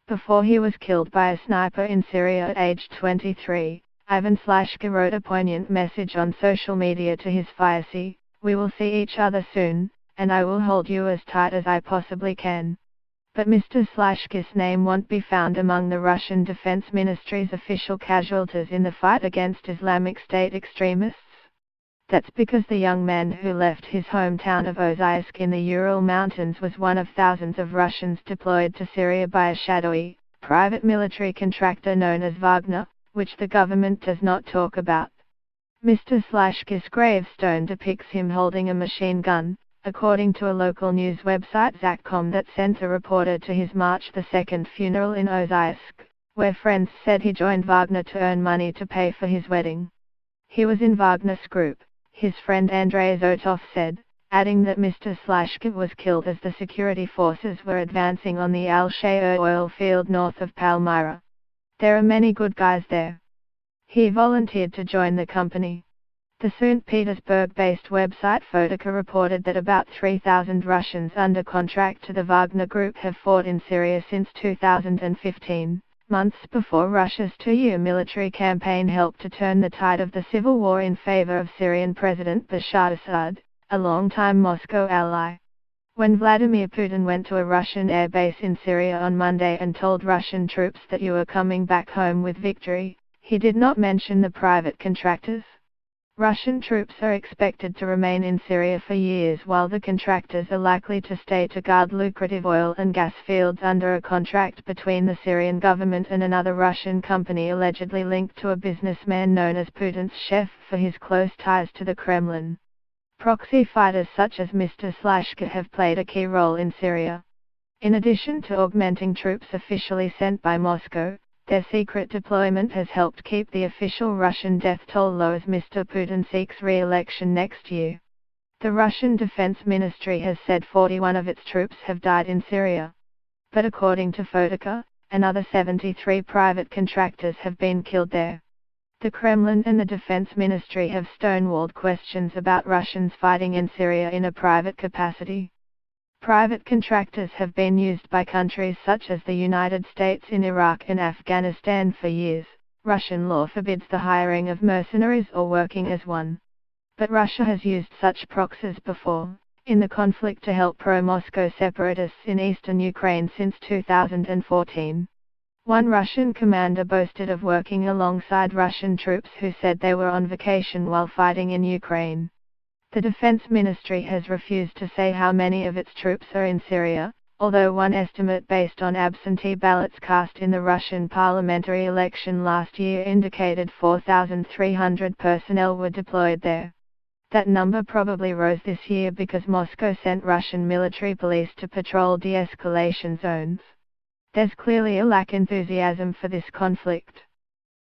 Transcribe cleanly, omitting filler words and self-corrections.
Before he was killed by a sniper in Syria at age 23, Ivan Slashka wrote a poignant message on social media to his fiancée: "We will see each other soon, and I will hold you as tight as I possibly can." But Mr. Slashka's name won't be found among the Russian Defense Ministry's official casualties in the fight against Islamic State extremists. That's because the young man who left his hometown of Ozaysk in the Ural Mountains was one of thousands of Russians deployed to Syria by a shadowy, private military contractor known as Wagner, which the government does not talk about. Mr. Slashka's gravestone depicts him holding a machine gun, according to a local news website Zatcom that sent a reporter to his March 2 funeral in Ozaysk, where friends said he joined Wagner to earn money to pay for his wedding. He was in Wagner's group, his friend Andrei Zotov said, adding that Mr. Slashka was killed as the security forces were advancing on the Al-Shair oil field north of Palmyra. "There are many good guys there." He volunteered to join the company. The St. Petersburg-based website Fotica reported that about 3,000 Russians under contract to the Wagner Group have fought in Syria since 2015. Months before Russia's two-year military campaign helped to turn the tide of the civil war in favor of Syrian President Bashar Assad, a longtime Moscow ally. When Vladimir Putin went to a Russian airbase in Syria on Monday and told Russian troops that you were coming back home with victory, he did not mention the private contractors. Russian troops are expected to remain in Syria for years while the contractors are likely to stay to guard lucrative oil and gas fields under a contract between the Syrian government and another Russian company allegedly linked to a businessman known as Putin's chef for his close ties to the Kremlin. Proxy fighters such as Mr. Slashka have played a key role in Syria. In addition to augmenting troops officially sent by Moscow, their secret deployment has helped keep the official Russian death toll low as Mr. Putin seeks re-election next year. The Russian Defense Ministry has said 41 of its troops have died in Syria. But according to Fotica, another 73 private contractors have been killed there. The Kremlin and the Defense Ministry have stonewalled questions about Russians fighting in Syria in a private capacity. Private contractors have been used by countries such as the United States in Iraq and Afghanistan for years. Russian law forbids the hiring of mercenaries or working as one. But Russia has used such proxies before, in the conflict to help pro-Moscow separatists in eastern Ukraine since 2014. One Russian commander boasted of working alongside Russian troops who said they were on vacation while fighting in Ukraine. The Defense Ministry has refused to say how many of its troops are in Syria, although one estimate based on absentee ballots cast in the Russian parliamentary election last year indicated 4,300 personnel were deployed there. That number probably rose this year because Moscow sent Russian military police to patrol de-escalation zones. There's clearly a lack of enthusiasm for this conflict.